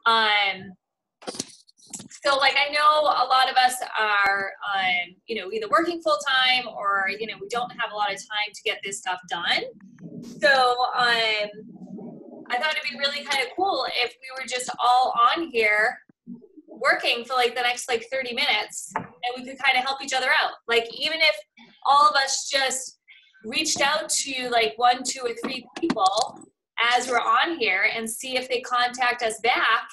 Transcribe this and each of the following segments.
Um, so like, I know a lot of us are, you know, either working full time or, you know, we don't have a lot of time to get this stuff done. So, I thought it'd be really kind of cool if we were just all on here working for like the next like 30 minutes and we could kind of help each other out. Like, even if all of us just reached out to like 1, 2, or 3 people as we're on here and see if they contact us back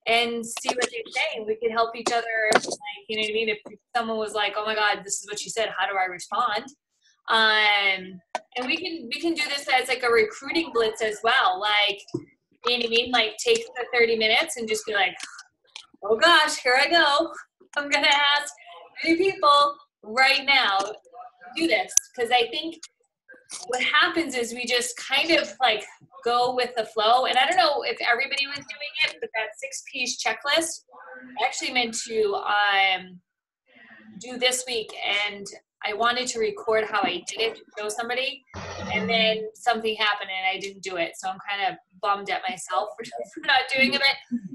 and see what they say, and we could help each other. Like, you know what I mean? If someone was like, "Oh my God, this is what she said. How do I respond?" And we can do this as like a recruiting blitz as well. Like, you know what I mean? Like, take the 30 minutes and just be like, "Oh gosh, here I go. I'm gonna ask 3 people right now to do this," because I think what happens is we just kind of like go with the flow. And I don't know if everybody was doing it, but that 6-piece checklist I actually meant to do this week, and I wanted to record how I did it to show somebody, and then something happened and I didn't do it. So I'm kind of bummed at myself for not doing it,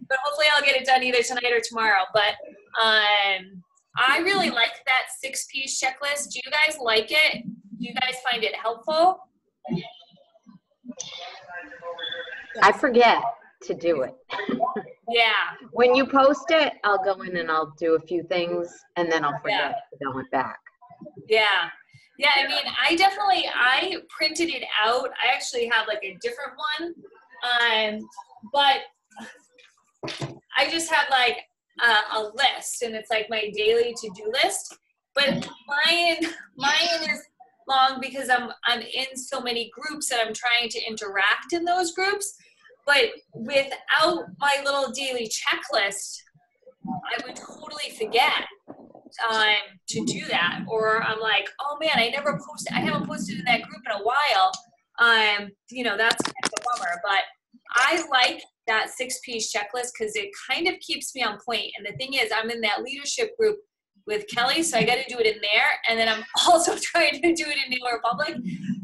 but hopefully I'll get it done either tonight or tomorrow. But I really like that 6-piece checklist. Do you guys like it? Do you guys find it helpful? I forget to do it. Yeah. When you post it, I'll go in and I'll do a few things, and then I'll forget to go back. Yeah. Yeah, I mean, I printed it out. I actually have like a different one, but I just have like a list, and it's like my daily to-do list. But mine is long because I'm in so many groups that I'm trying to interact in those groups. But without my little daily checklist, I would totally forget to do that. Or I'm like, oh man, I haven't posted in that group in a while. You know, that's kind of a bummer. But I like that 6-piece checklist because it kind of keeps me on point. And the thing is, I'm in that leadership group with Kelly, so I got to do it in there. And then I'm also trying to do it in New Republic.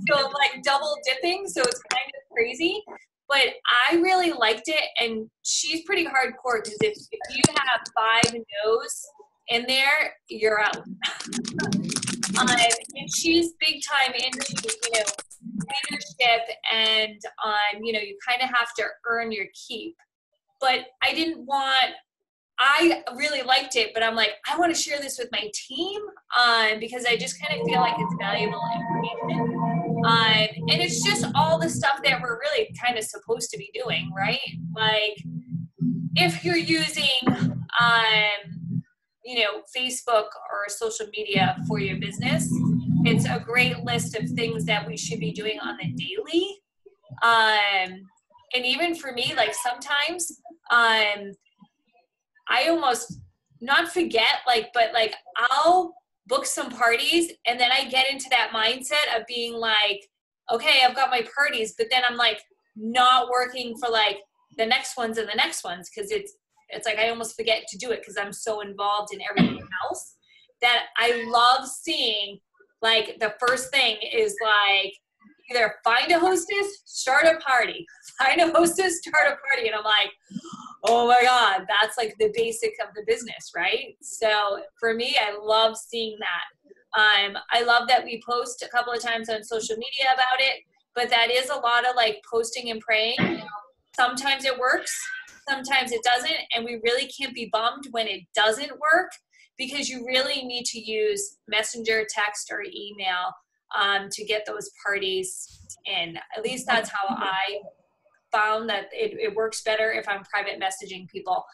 So I'm like double dipping. So it's kind of crazy. But I really liked it, and she's pretty hardcore because if you have 5 no's in there, you're out. And she's big time into, you know, leadership, and you know, you kind of have to earn your keep. But I really liked it, but I'm like, I want to share this with my team because I just kind of feel like it's valuable information. And it's just all the stuff that we're really kind of supposed to be doing, right? Like, if you're using, you know, Facebook or social media for your business, it's a great list of things that we should be doing on the daily. And even for me, like sometimes, I almost not forget, like, but like I'll book some parties and then I get into that mindset of being like, okay, I've got my parties, but then I'm like not working for like the next ones and the next ones. Cause it's like, I almost forget to do it cause I'm so involved in everything else that I love seeing. Like, the first thing is like, either find a hostess, start a party, find a hostess, start a party. And I'm like, oh my God, that's like the basic of the business, right? So for me, I love seeing that. I love that we post a couple of times on social media about it, but that is a lot of like posting and praying. Sometimes it works, sometimes it doesn't, and we really can't be bummed when it doesn't work because you really need to use messenger, text, or email to get those parties in. At least that's how I found that it works better if I'm private messaging people.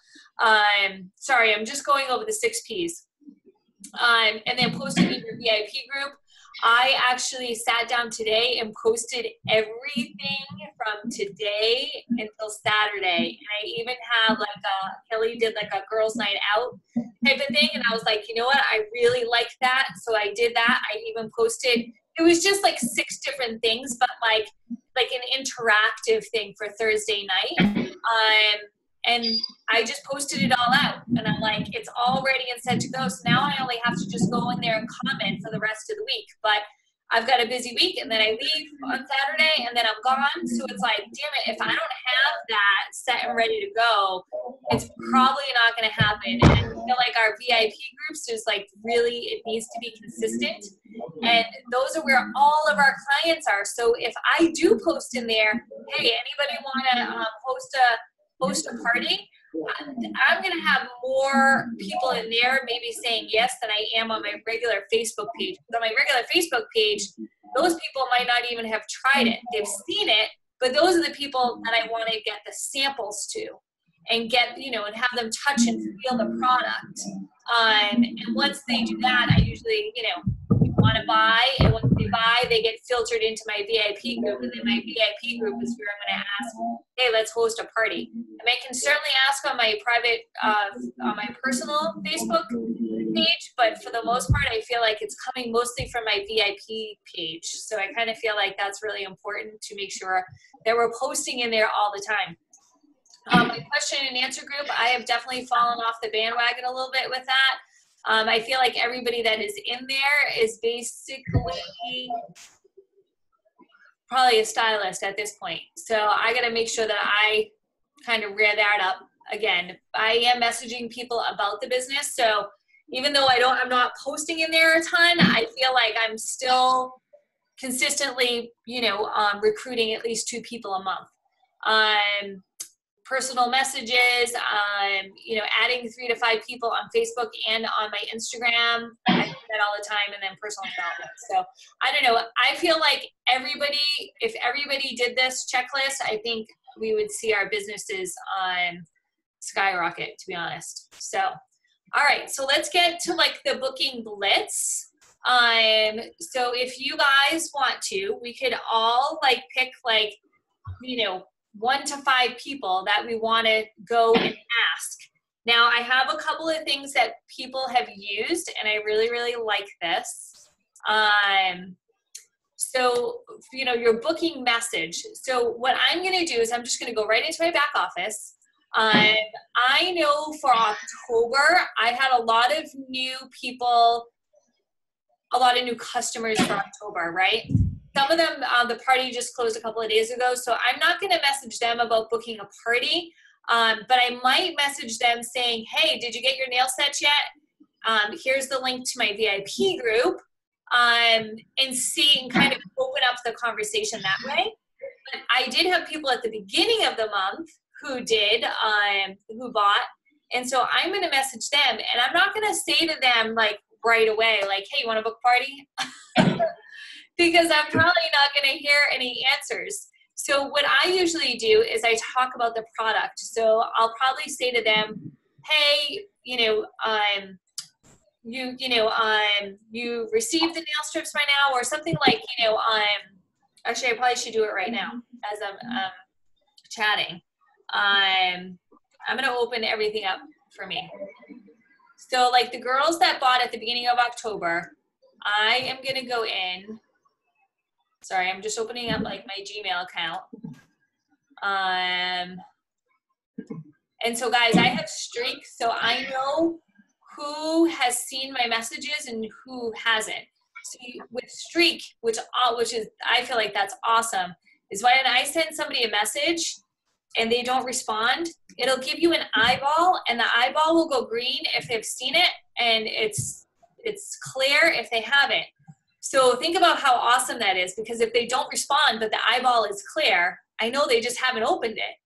Sorry, I'm just going over the 6 Ps. And then posting in your VIP group. I actually sat down today and posted everything from today until Saturday. And I even have like Kelly did like a girls' night out type of thing. And I was like, you know what? I really like that. So I did that. I even posted, it was just like 6 different things, but like an interactive thing for Thursday night. And I just posted it all out. And I'm like, it's all ready and set to go. So now I only have to just go in there and comment for the rest of the week. But I've got a busy week and then I leave on Saturday and then I'm gone. So it's like, damn it, if I don't have that set and ready to go, it's probably not going to happen. And I feel like our VIP groups is like really, it needs to be consistent. And those are where all of our clients are. So if I do post in there, hey, anybody want to host a party? I'm going to have more people in there maybe saying yes than I am on my regular Facebook page. On my regular Facebook page, those people might not even have tried it. They've seen it, but those are the people that I want to get the samples to and get, you know, and have them touch and feel the product. And once they do that, I usually, you know, want to buy, and once they buy, they get filtered into my VIP group, and then my VIP group is where I'm going to ask, hey, let's host a party. And I can certainly ask on my private, on my personal Facebook page, but for the most part, I feel like it's coming mostly from my VIP page. So I kind of feel like that's really important to make sure that we're posting in there all the time. My question and answer group, I have definitely fallen off the bandwagon a little bit with that. I feel like everybody that is in there is basically probably a stylist at this point. So I got to make sure that I kind of rear that up again. I am messaging people about the business. So even though I'm not posting in there a ton, I feel like I'm still consistently, you know, recruiting at least 2 people a month. Personal messages, you know, adding 3 to 5 people on Facebook and on my Instagram. I do that all the time, and then personal development. So I don't know. I feel like if everybody did this checklist, I think we would see our businesses skyrocket, to be honest. So, all right. So let's get to like the booking blitz. So if you guys want to, we could all like pick like, you know, 1 to 5 people that we want to go and ask. Now, I have a couple of things that people have used, and I really, really like this. So, you know, your booking message. So what I'm going to do is I'm just going to go right into my back office. I know for October, I had a lot of new people, a lot of new customers for October, right? Some of them, the party just closed a couple of days ago, so I'm not going to message them about booking a party, but I might message them saying, hey, did you get your nail sets yet? Here's the link to my VIP group, and see and kind of open up the conversation that way. But I did have people at the beginning of the month who did, who bought, and so I'm going to message them, and I'm not going to say to them like right away, like, hey, you want to book a party? Because I'm probably not going to hear any answers. So what I usually do is I talk about the product. So I'll probably say to them, hey, you know, you received the nail strips by now, or something like, you know, actually I probably should do it right now as I'm chatting. I'm going to open everything up for me. So like the girls that bought at the beginning of October, I am going to go in. Sorry, I'm just opening up like my Gmail account. And so guys, I have Streak, so I know who has seen my messages and who hasn't. So with Streak, which is, I feel like that's awesome, is when I send somebody a message and they don't respond, it'll give you an eyeball, and the eyeball will go green if they've seen it, and it's clear if they haven't. So think about how awesome that is, because if they don't respond but the eyeball is clear, I know they just haven't opened it.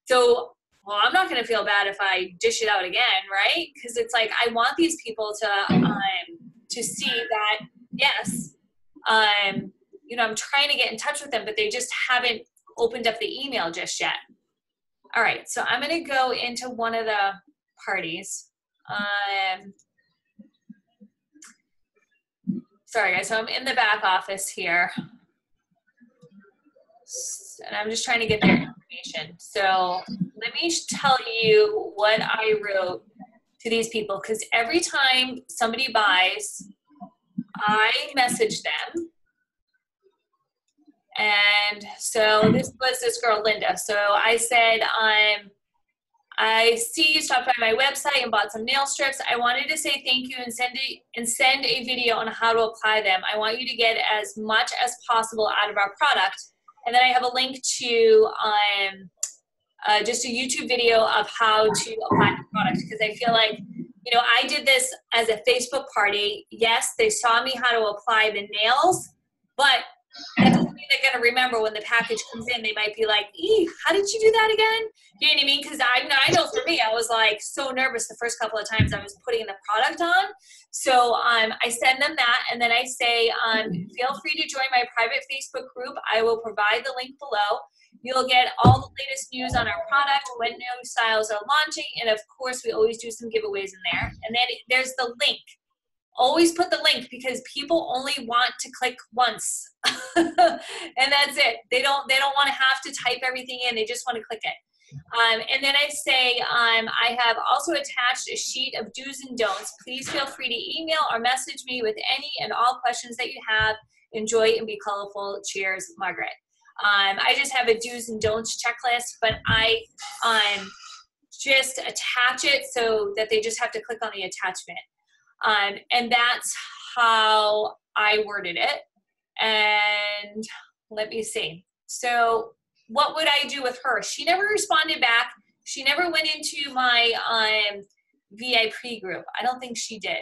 So, well, I'm not going to feel bad if I dish it out again, right? Because it's like I want these people to see that, yes, you know, I'm trying to get in touch with them, but they just haven't opened up the email just yet. All right, so I'm going to go into one of the parties. Sorry guys, so I'm in the back office here, and I'm just trying to get their information. So let me tell you what I wrote to these people, because every time somebody buys, I message them. And so this was this girl, Linda. So I said, I see you stopped by my website and bought some nail strips. I wanted to say thank you and send a video on how to apply them. I want you to get as much as possible out of our product. And then I have a link to just a YouTube video of how to apply the product, because I feel like, you know, I did this as a Facebook party. Yes, they saw me how to apply the nails, but that doesn't mean they're going to remember when the package comes in. They might be like, how did you do that again? You know what I mean? Because I know for me, I was like so nervous the first couple of times I was putting the product on. So I send them that, and then I say, feel free to join my private Facebook group. I will provide the link below. You'll get all the latest news on our product, when new styles are launching, and of course, we always do some giveaways in there. And then there's the link. Always put the link, because people only want to click once, and that's it. They don't want to have to type everything in. They just want to click it. And then I say, I have also attached a sheet of do's and don'ts. Please feel free to email or message me with any and all questions that you have. Enjoy and be colorful. Cheers, Margaret. I just have a do's and don'ts checklist, but I just attach it so that they just have to click on the attachment. And that's how I worded it. And let me see. So what would I do with her? She never responded back. She never went into my VIP group. I don't think she did.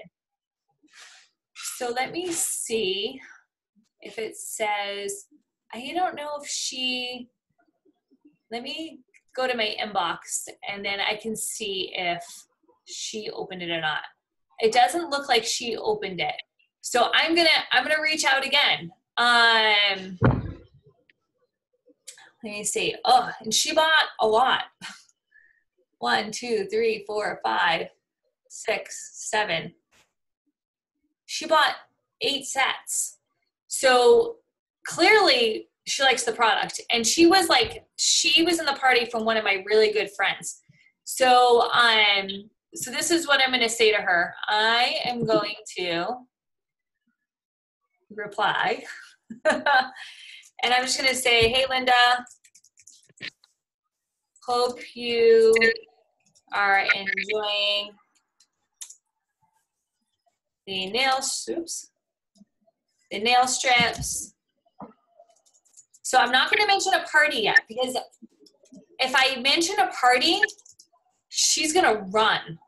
So let me see if it says, I don't know if she, let me go to my inbox and then I can see if she opened it or not. It doesn't look like she opened it. So I'm gonna reach out again. Let me see. Oh, and she bought a lot. 1, 2, 3, 4, 5, 6, 7. She bought 8 sets. So clearly she likes the product. And she was in the party from one of my really good friends. So so this is what I'm going to say to her. I am going to reply. And I'm just going to say, hey, Linda, hope you are enjoying the nail strips. So I'm not going to mention a party yet, because if I mention a party, she's going to run.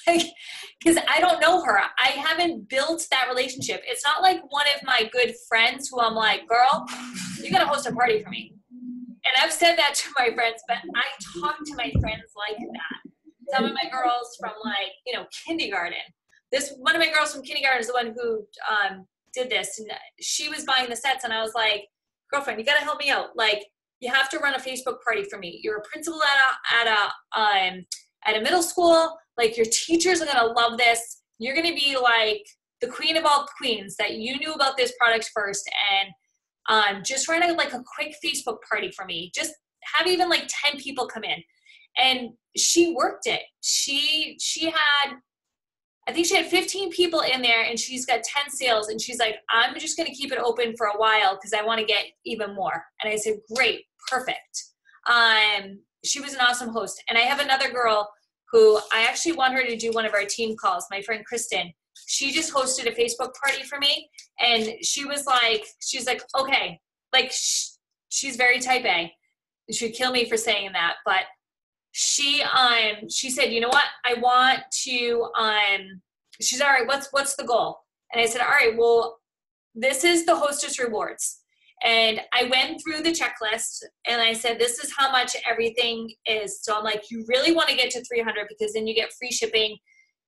Because I don't know her. I haven't built that relationship. It's not like one of my good friends who I'm like, girl, you got to host a party for me. And I've said that to my friends, but I talk to my friends like that. Some of my girls from kindergarten. One of my girls from kindergarten is the one who did this. And she was buying the sets and I was like, girlfriend, you got to help me out. Like, you have to run a Facebook party for me. You're a principal at a middle school. Like, your teachers are going to love this. You're going to be like the queen of all queens, that you knew about this product first. And just run a quick Facebook party for me. Just have even 10 people come in. And she worked it. She had, I think she had 15 people in there, and she's got 10 sales. And she's like, I'm just going to keep it open for a while because I want to get even more. And I said, great, perfect. She was an awesome host. And I have another girl who I actually want her to do one of our team calls, my friend Kristen. She just hosted a Facebook party for me. And she's like, okay, she's very type A. She'd kill me for saying that. But she said, you know what? I want to, she's all right, what's the goal? And I said, all right, well, this is the hostess rewards. And I went through the checklist and I said, this is how much everything is. So I'm like, you really want to get to 300 because then you get free shipping,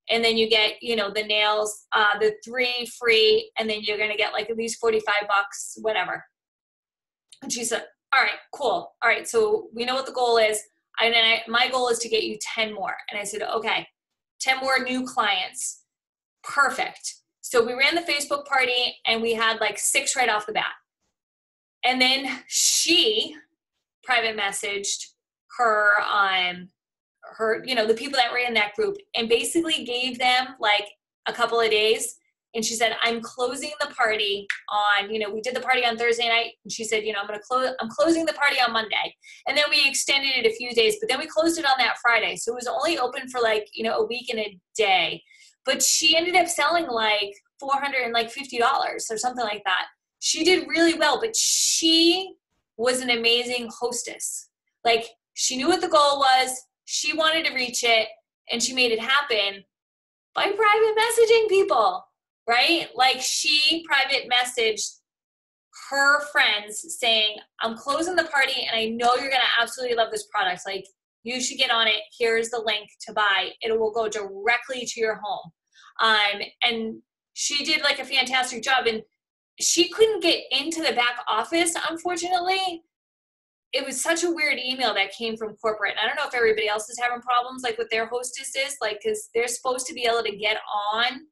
and then you get, the nails, the 3 free, and then you're going to get at least $45, whatever. And she said, all right, cool. All right. So we know what the goal is. And then my goal is to get you 10 more. And I said, okay, 10 more new clients. Perfect. So we ran the Facebook party and we had 6 right off the bat. And then she private messaged her, the people that were in that group, and basically gave them a couple of days And she said, I'm closing the party on, you know, we did the party on Thursday night. And she said, you know, I'm closing the party on Monday. And then we extended it a few days, but then we closed it on that Friday. So it was only open for like, you know, a week and a day. But she ended up selling like $450 or something like that. She did really well, but she was an amazing hostess. Like, she knew what the goal was. She wanted to reach it, and she made it happen by private messaging people, right? Like, she private messaged her friends saying, I'm closing the party, and I know you're going to absolutely love this product. Like, you should get on it. Here's the link to buy. It will go directly to your home. And she did like a fantastic job, and she couldn't get into the back office, unfortunately. It was such a weird email that came from corporate. And I don't know if everybody else is having problems like with their hostesses, like, because they're supposed to be able to get on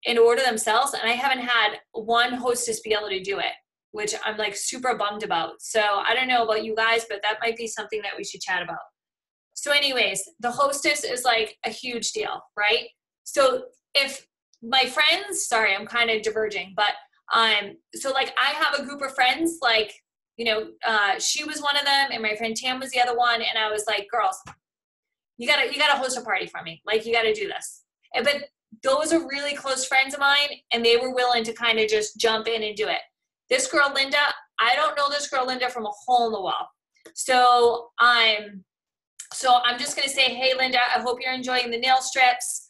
and order themselves. And I haven't had one hostess be able to do it, which I'm like super bummed about. So I don't know about you guys, but that might be something that we should chat about. So anyways, the hostess is like a huge deal, right? So if my friends, sorry, I'm kind of diverging, but so like I have a group of friends, like, you know, she was one of them, and my friend Tam was the other one, and I was like, girls, you gotta host a party for me. Like, you gotta do this. But those are really close friends of mine, and they were willing to kind of just jump in and do it. This girl, Linda, I don't know this girl, Linda, from a hole in the wall. So I'm just gonna say, hey, Linda, I hope you're enjoying the nail strips.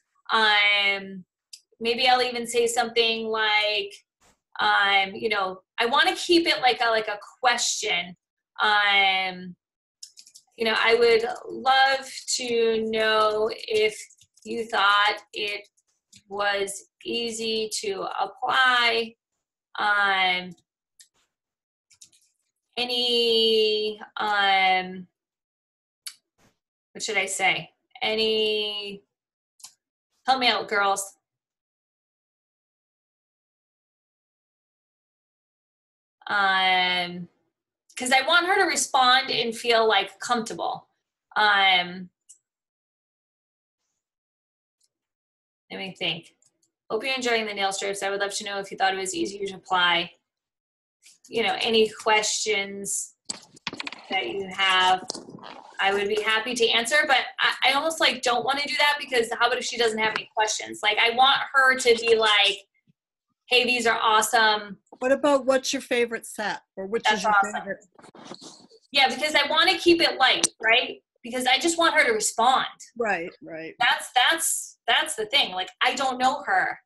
Maybe I'll even say something like, you know, I want to keep it like a question. You know, I would love to know if you thought it was easy to apply. Any, what should I say? Help me out, girls. Because I want her to respond and feel like comfortable. Let me think. Hope you're enjoying the nail strips. I would love to know if you thought it was easier to apply. You know, any questions that you have, I would be happy to answer, but I almost like don't want to do that, because how about if she doesn't have any questions? Like, I want her to be like, hey, these are awesome. What about what's your favorite set, or which is your favorite? Yeah, because I want to keep it light, right? Because I just want her to respond. Right. That's the thing. Like, I don't know her.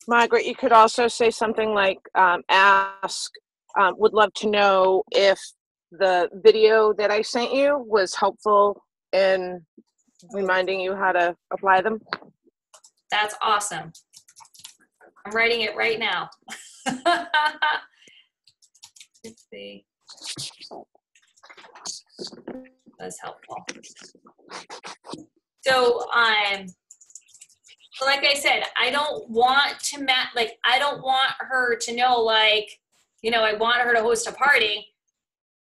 Margaret, you could also say something like, would love to know if the video that I sent you was helpful in reminding you how to apply them. That's awesome. I'm writing it right now. Let's see. That's helpful. So, like I said, I don't want to I don't want her to know, like, you know, I want her to host a party.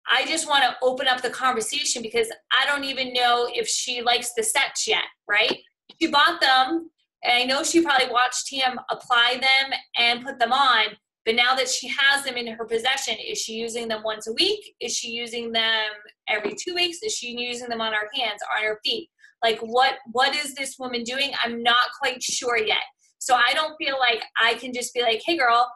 I just want to open up the conversation, because I don't even know if she likes the sets yet, right? She bought them, and I know she probably watched Tam apply them and put them on, but now that she has them in her possession, is she using them once a week? Is she using them every 2 weeks? Is she using them on her hands, on her feet? Like, what is this woman doing? I'm not quite sure yet. So I don't feel like I can just be like, hey girl,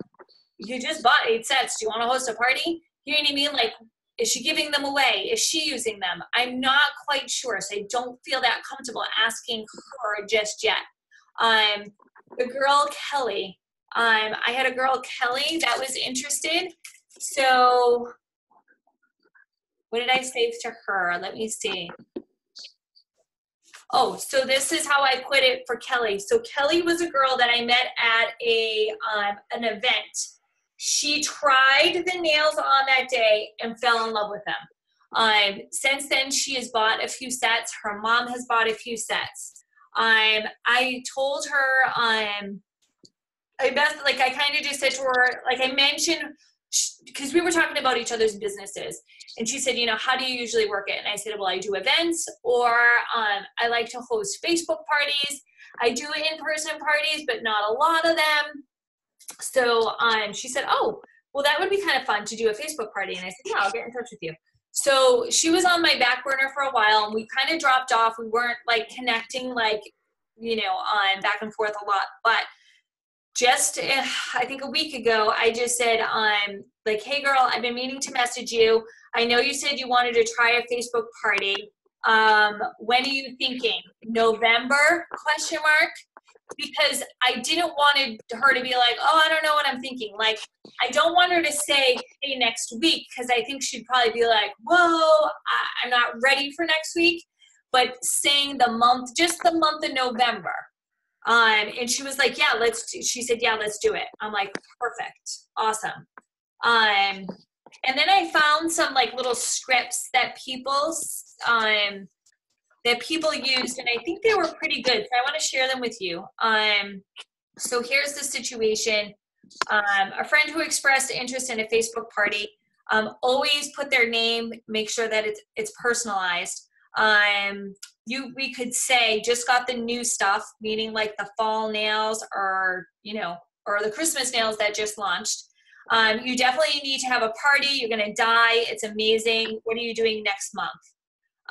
you just bought 8 sets. Do you want to host a party? You know what I mean? Like, is she giving them away? Is she using them? I'm not quite sure. So I don't feel that comfortable asking her just yet. The girl, Kelly, I had a girl, Kelly, that was interested. So what did I say to her? Let me see. Oh, so this is how I put it for Kelly. So Kelly was a girl that I met at an event. She tried the nails on that day and fell in love with them. Since then, she has bought a few sets. Her mom has bought a few sets. I told her, I kind of just said to her, like I mentioned, because we were talking about each other's businesses, and she said, you know, how do you usually work it? And I said, well, I do events, or I like to host Facebook parties. I do in-person parties, but not a lot of them. So she said, oh, well, that would be kind of fun to do a Facebook party. And I said, yeah, I'll get in touch with you. So she was on my back burner for a while, and we kind of dropped off. We weren't like connecting, like, you know, back and forth a lot. But just, I think a week ago, I just said, like, hey girl, I've been meaning to message you. I know you said you wanted to try a Facebook party. When are you thinking? November? ? Because I didn't want her to be like, oh, I don't know what I'm thinking. Like, I don't want her to say, hey, next week, because I think she'd probably be like, whoa, I'm not ready for next week. But saying the month, just the month of November. And she was like, yeah, she said, yeah, let's do it. I'm like, perfect. Awesome. And then I found some like little scripts that people used, and I think they were pretty good. So I want to share them with you. So here's the situation. A friend who expressed interest in a Facebook party, always put their name, make sure that it's personalized. We could say, just got the new stuff, meaning like the fall nails or, you know, or the Christmas nails that just launched. You definitely need to have a party. You're going to die. It's amazing. What are you doing next month?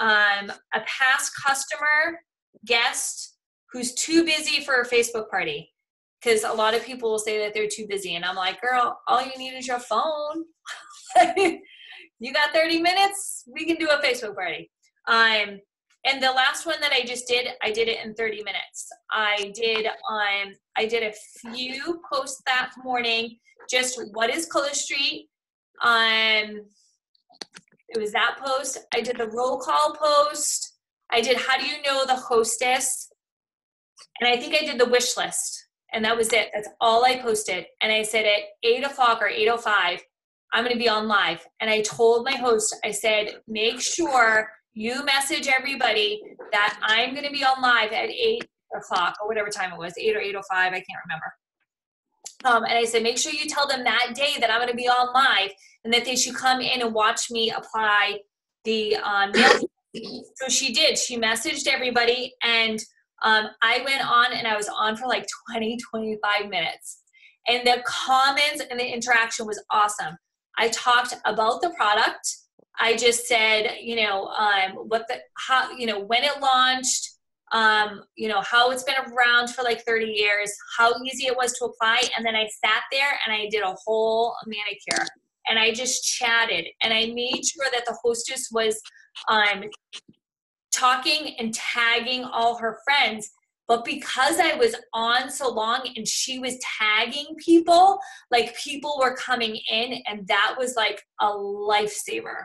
A past customer, guest who's too busy for a Facebook party. Because a lot of people will say that they're too busy. And I'm like, girl, all you need is your phone. You got 30 minutes? We can do a Facebook party. And the last one that I just did, I did it in 30 minutes. I did a few posts that morning. Just what is Color Street? It was that post. I did the roll call post. I did how do you know the hostess? And I think I did the wish list. And that was it. That's all I posted. And I said at 8 o'clock or 8:05, I'm going to be on live. And I told my host, I said, make sure you message everybody that I'm going to be on live at 8 o'clock or whatever time it was, 8 or 8:05, I can't remember. And I said, make sure you tell them that day that I'm going to be on live and that they should come in and watch me apply the nail. So she did. She messaged everybody, and I went on, and I was on for like 25 minutes. And the comments and the interaction was awesome. I talked about the product. I just said, you know, how, you know, when it launched, you know, how it's been around for like 30 years, how easy it was to apply. And then I sat there and I did a whole manicure, and I just chatted, and I made sure that the hostess was talking and tagging all her friends. But because I was on so long and she was tagging people, like people were coming in, and that was like a lifesaver.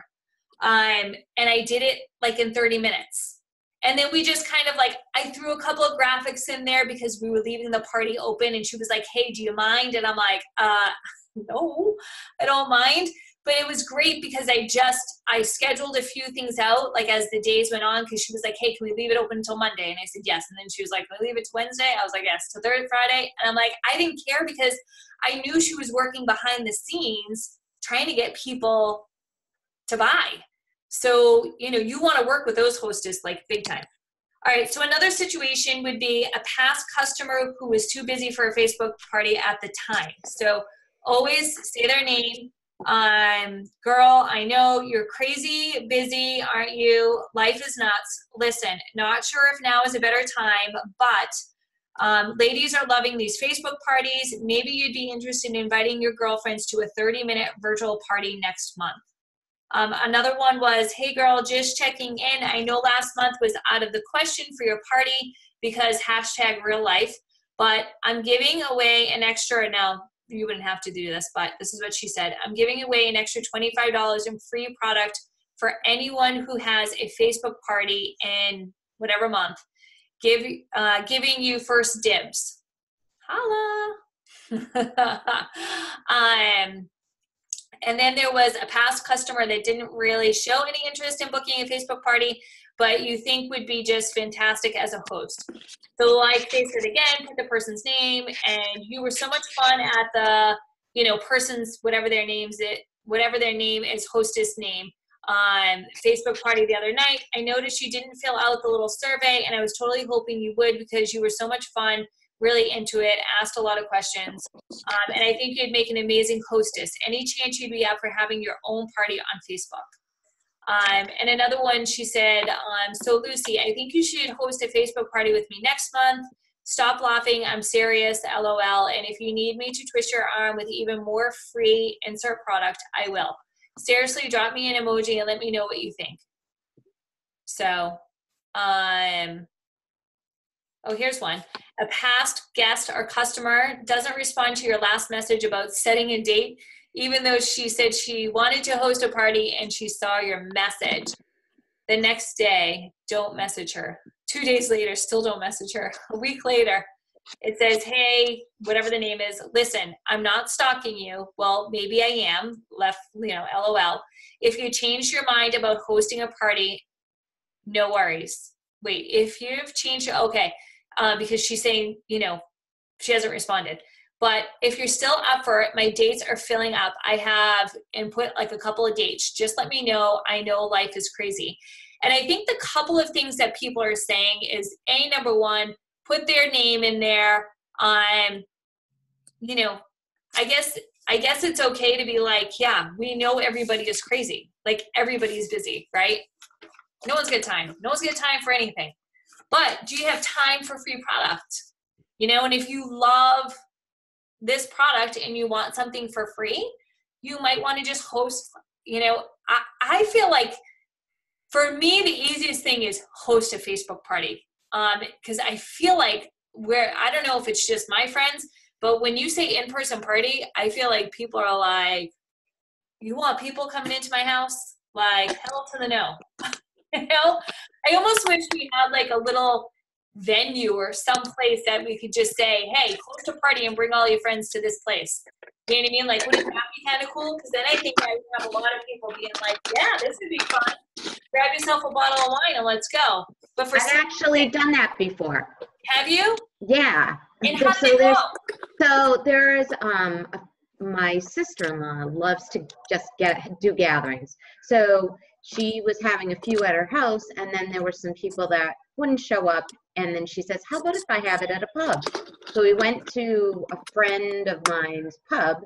And I did it like in 30 minutes. And then we just kind of like, I threw a couple of graphics in there because we were leaving the party open, and she was like, hey, do you mind? And I'm like, no, I don't mind. But it was great because I scheduled a few things out like as the days went on, because she was like, hey, can we leave it open until Monday? And I said, yes. And then she was like, can we leave it to Wednesday? I was like, yes, to Friday. And I'm like, I didn't care because I knew she was working behind the scenes trying to get people to buy. So, you know, you want to work with those hostess like big time. All right, so another situation would be a past customer who was too busy for a Facebook party at the time. So always say their name. Girl, I know you're crazy busy, aren't you? Life is nuts. Listen, not sure if now is a better time, but ladies are loving these Facebook parties. Maybe you'd be interested in inviting your girlfriends to a 30-minute virtual party next month. Another one was, hey girl, just checking in. I know last month was out of the question for your party because #real life, but I'm giving away an extra, now you wouldn't have to do this, but this is what she said. I'm giving away an extra $25 in free product for anyone who has a Facebook party in whatever month, giving you first dibs. Holla. And then there was a past customer that didn't really show any interest in booking a Facebook party, but you think would be just fantastic as a host. So like they said again, put the person's name, and you were so much fun at the, you know, person's, whatever their name is, hostess name. Facebook party the other night. I noticed you didn't fill out the little survey, and I was totally hoping you would because you were so much fun, really into it, asked a lot of questions, and I think you'd make an amazing hostess. Any chance you'd be up for having your own party on Facebook? And another one, she said, so Lucy, I think you should host a Facebook party with me next month. Stop laughing, I'm serious, LOL. And if you need me to twist your arm with even more free insert product, I will. Seriously, drop me an emoji and let me know what you think. So, oh, here's one. A past guest or customer doesn't respond to your last message about setting a date, even though she said she wanted to host a party and she saw your message. The next day, don't message her. 2 days later, still don't message her. A week later, it says, hey, whatever the name is, listen, I'm not stalking you. Well, maybe I am, LOL. If you changed your mind about hosting a party, no worries. Wait, if you've changed, okay, because she's saying, she hasn't responded. But if you're still up for it, my dates are filling up. I have input like a couple of dates. Just let me know. I know life is crazy. And I think the couple of things that people are saying is, number one, put their name in there. I guess it's okay to be like, yeah, we know everybody is crazy. Like everybody's busy, right? No one's got time. No one's got time for anything. But do you have time for free product? And if you love this product and you want something for free, you might want to just host, I feel like for me, the easiest thing is host a Facebook party. Because I feel like I don't know if it's just my friends, but when you say in-person party, I feel like people are like, you want people coming into my house? Like, hell to the no. I almost wish we had like a little venue or some place that we could just say, hey, host a party and bring all your friends to this place. You know what I mean? Like, wouldn't that be kind of cool? Because then I think I would have a lot of people being like, yeah, this would be fun. Grab yourself a bottle of wine and let's go. But for I've actually done that before. Have you? Yeah. And how did it go? So there's my sister-in-law loves to just do gatherings. So she was having a few at her house, and then there were some people that wouldn't show up. And then she says, how about if I have it at a pub? So we went to a friend of mine's pub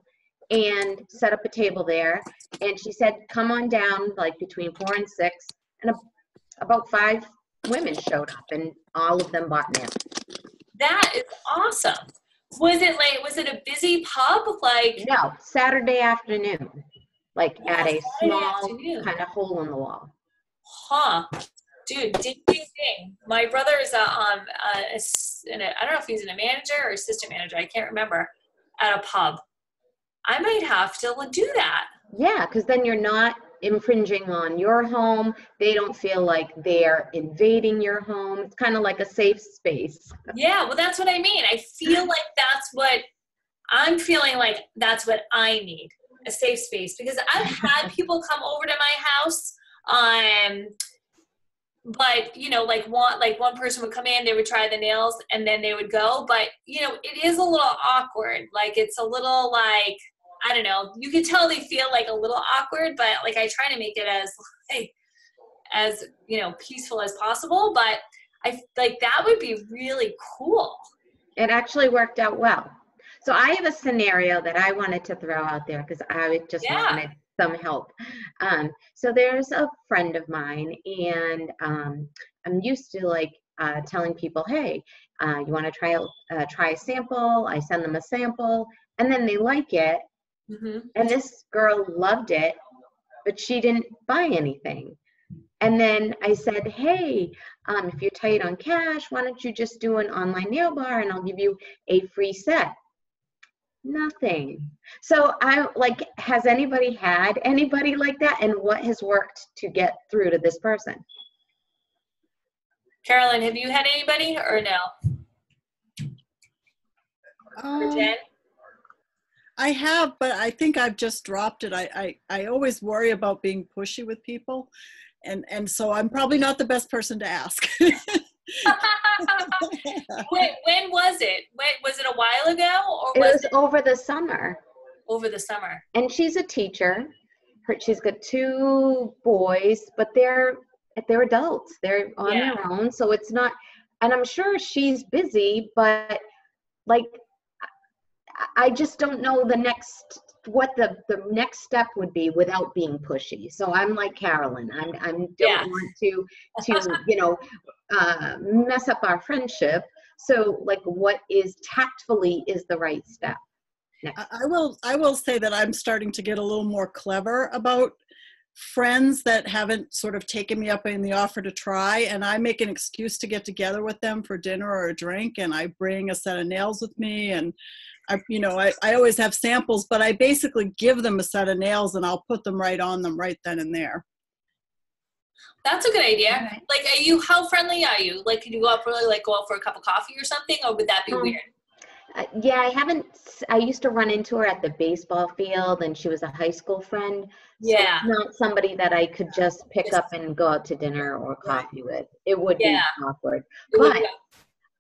and set up a table there. And she said, come on down, like between 4 and 6. And about 5 women showed up, and all of them bought meals. That is awesome. Was it a busy pub? Like no, Saturday afternoon, like at a small kind of hole in the wall. Huh. Dude, ding, ding, ding. My brother is I don't know if he's a manager or assistant manager. I can't remember, at a pub. I might have to do that. Yeah, because then you're not infringing on your home. They don't feel like they're invading your home. It's kind of like a safe space. Yeah, well, that's what I mean. I feel like that's what I'm feeling like that's what I need, a safe space. Because I've had people come over to my house, but one person would come in, they would try the nails, and then they would go. But it is a little awkward. Like it's a little like, I don't know. You can tell they feel like a little awkward, but like I try to make it as peaceful as possible. But I like that would be really cool. It actually worked out well. So I have a scenario that I wanted to throw out there because I just wanted some help. So there's a friend of mine, and I'm used to telling people, hey, you want to try a sample? I send them a sample, and then they like it. Mm-hmm. And this girl loved it, but she didn't buy anything. And then I said, hey, if you're tight on cash, why don't you just do an online nail bar and I'll give you a free set. Nothing. So has anybody had anybody like that, and what has worked to get through to this person? Carolyn, have you had anybody or no? Or Jen? I have, but I think I've just dropped it. I always worry about being pushy with people, and so I'm probably not the best person to ask. When was it? Was it a while ago, or it was over the summer? Over the summer. And she's a teacher. she's got 2 boys, but they're adults. They're on their own. So it's not, and I'm sure she's busy, but like, I just don't know what the next step would be without being pushy. So I'm like Carolyn. I don't want to mess up our friendship. So like, what is tactfully is the right step? I will say that I'm starting to get a little more clever about friends that haven't sort of taken me up in the offer to try, and I make an excuse to get together with them for dinner or a drink, and I bring a set of nails with me, and I always have samples, but I basically give them a set of nails and I'll put them right on them right then and there. That's a good idea. Like, how friendly are you? Like, could you go out for a cup of coffee or something, or would that be weird? Yeah, I used to run into her at the baseball field, and she was a high school friend. So Yeah. it's not somebody that I could just pick up and go out to dinner or coffee with. It would be awkward. But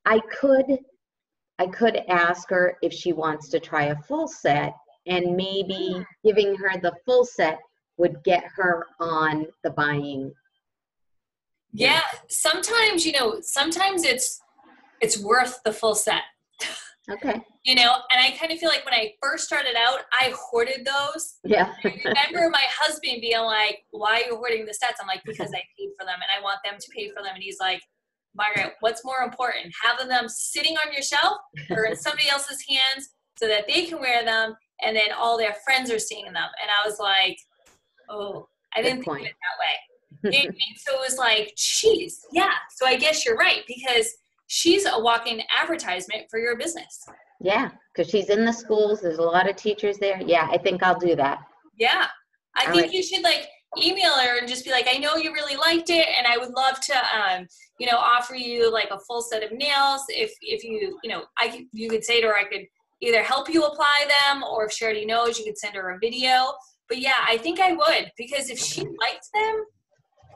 I could ask her if she wants to try a full set, and maybe giving her the full set would get her on the buying. Yeah, sometimes it's worth the full set. Okay. And I kind of feel like when I first started out, I hoarded those. Yeah. I remember my husband being like, "Why are you hoarding the sets?" I'm like, "Because I paid for them and I want them to pay for them." And he's like, "Margaret, what's more important, having them sitting on your shelf or in somebody else's hands so that they can wear them and then all their friends are seeing them?" And I was like, "Oh, I didn't think of it that way." So it was like, geez, yeah. So I guess you're right, because she's a walking advertisement for your business. Yeah, because she's in the schools. There's a lot of teachers there. Yeah, I think I'll do that. Yeah. I think you should email her and just be like, "I know you really liked it, and I would love to, offer you like a full set of nails. If you, you could say to her, I could either help you apply them, or if she already knows, you could send her a video." But yeah, I think I would, because if she liked them,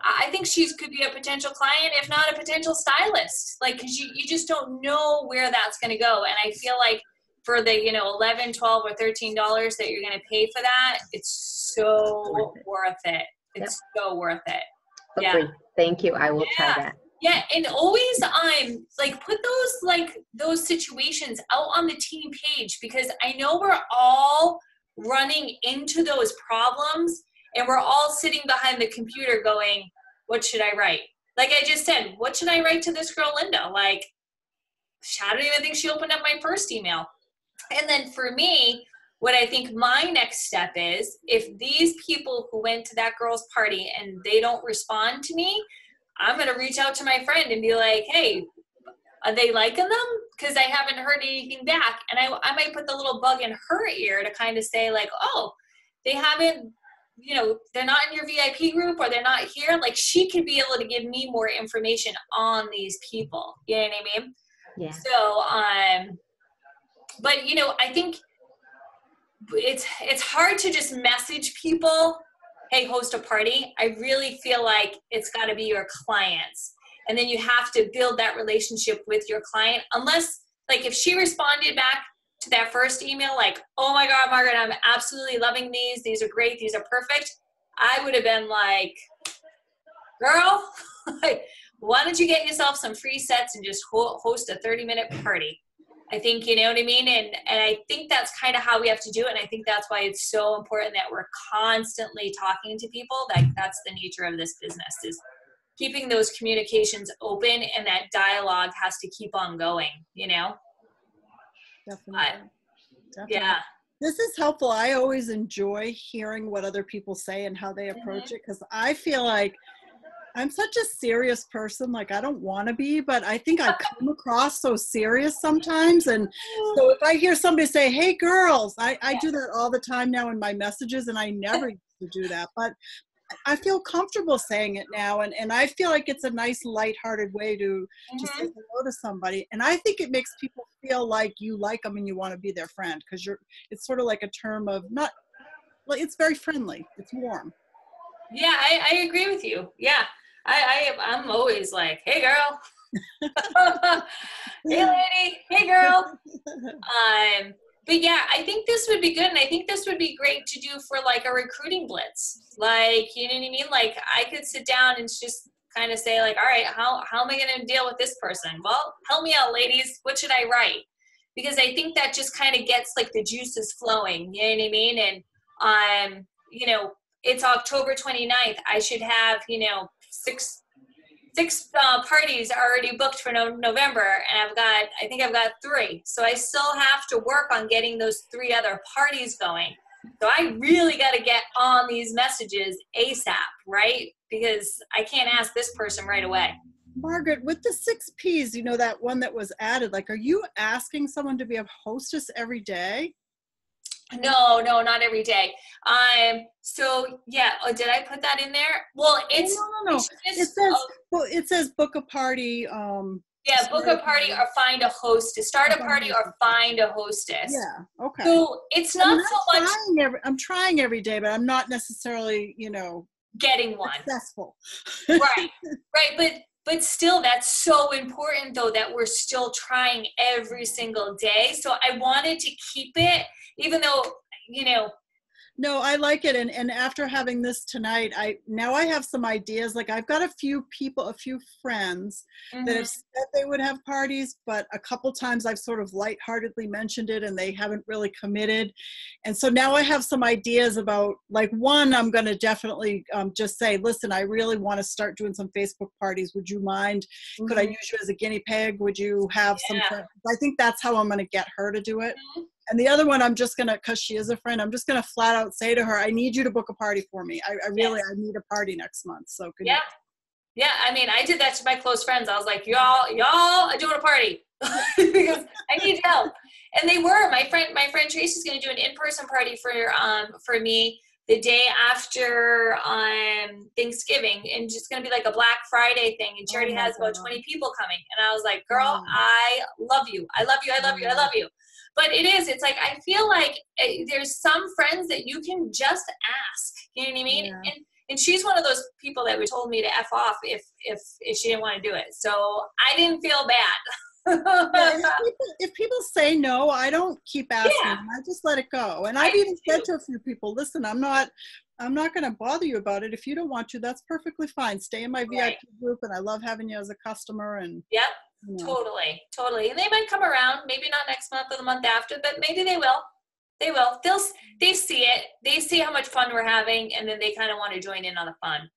I think she could be a potential client, if not a potential stylist. Like, because you just don't know where that's going to go. And I feel like for the, $11, $12, or $13 that you're going to pay for that, it's so worth it. It's so worth it. Agree. Thank you. I will try that. Yeah, and always put those situations out on the team page, because I know we're all running into those problems. And we're all sitting behind the computer going, "What should I write?" Like I just said, what should I write to this girl, Linda? Like, I don't even think she opened up my first email. And then for me, what I think my next step is, if these people who went to that girl's party and they don't respond to me, I'm going to reach out to my friend and be like, "Hey, are they liking them? Because I haven't heard anything back." And I might put the little bug in her ear to kind of say like, "Oh, they haven't, they're not in your VIP group, or they're not here." Like, she could be able to give me more information on these people. You know what I mean? Yeah. So, but I think it's hard to just message people, "Hey, host a party." I really feel like it's got to be your clients. And then you have to build that relationship with your client. Unless, like, if she responded back to that first email, like, "Oh my God, Margaret, I'm absolutely loving these. These are great. These are perfect." I would have been like, "Girl, why don't you get yourself some free sets and just host a 30-minute party?" I think, you know what I mean? And I think that's kind of how we have to do it. And I think that's why it's so important that we're constantly talking to people. That's the nature of this business, is keeping those communications open, and that dialogue has to keep on going, Definitely. Yeah. This is helpful. I always enjoy hearing what other people say and how they approach it, because I feel like I'm such a serious person. Like, I don't want to be, but I think I come across so serious sometimes. And so if I hear somebody say, "Hey girls," I do that all the time now in my messages, and I never used to do that. But I feel comfortable saying it now, and I feel like it's a nice lighthearted way to just say hello to somebody. And I think it makes people feel like you like them and you want to be their friend, because it's sort of like a term of it's very friendly. It's warm. Yeah, I agree with you. Yeah, I'm always like, "Hey girl." "Hey lady," "Hey girl." But yeah, I think this would be good. And I think this would be great to do for like a recruiting blitz. Like, you know what I mean? Like I could sit down and just kind of say like, all right, how am I going to deal with this person? Well, help me out, ladies. What should I write? Because I think that just kind of gets like the juices flowing. You know what I mean? And, you know, it's October 29th. I should have, you know, six parties already booked for November, and I think I've got 3. So I still have to work on getting those 3 other parties going. So I really got to get on these messages ASAP, right? Because I can't ask this person right away. Margaret, with the 6 Ps, you know, that one that was added, like, are you asking someone to be a hostess every day? No, not every day. So yeah, did I put that in there? Well, it's no. It says book a party. Yeah, book a party or find a hostess. Start a party or find a hostess. Yeah, okay. So it's not so much. I'm trying every day, but I'm not necessarily, you know, getting one successful. Right. But still, that's so important, though, that we're still trying every single day. So I wanted to keep it, even though, you know. No, I like it. And after having this tonight, I have some ideas. Like I've got a few friends that have said they would have parties, but a couple times I've sort of lightheartedly mentioned it and they haven't really committed. And so now I have some ideas about, like, one, I'm going to definitely just say, listen, I really want to start doing some Facebook parties. Would you mind? Could I use you as a guinea pig? Would you have some friends? I think that's how I'm going to get her to do it. And the other one, I'm just going to, because she is a friend, I'm just going to flat out say to her, I need you to book a party for me. I need a party next month. So could you? Yeah, I mean, I did that to my close friends. I was like, y'all are doing a party because I need help. And they were. My friend Tracy's going to do an in-person party for me the day after Thanksgiving, and just going to be like a Black Friday thing. And she already has about 20 people coming. And I was like, girl, I love you. I love you. I love you. I love you. But it's like, I feel like there's some friends that you can just ask, you know what I mean? Yeah. And she's one of those people that told me to F off if she didn't want to do it. So I didn't feel bad. If people say no, I don't keep asking. Yeah. I just let it go. And I've even said to a few people, listen, I'm not going to bother you about it. If you don't want to, that's perfectly fine. Stay in my VIP group, and I love having you as a customer. And yep. Totally. And they might come around, maybe not next month or the month after, but maybe they will. They see it. They see how much fun we're having, and then they kind of want to join in on the fun.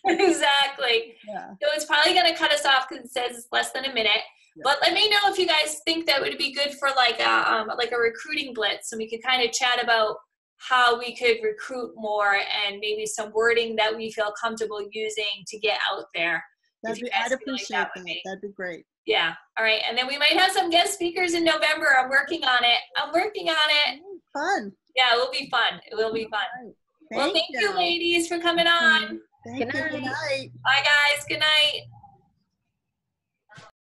Exactly. Yeah. So it's probably going to cut us off because it says it's less than a minute. Yeah. But let me know if you guys think that would be good for like a recruiting blitz, and we could kind of chat about how we could recruit more and maybe some wording that we feel comfortable using to get out there. I'd appreciate that. That'd be great. Yeah. All right. And then we might have some guest speakers in November. I'm working on it. Fun. Yeah, it will be fun. Right. Well, thank you, ladies, for coming on. Good night. Bye, guys. Good night.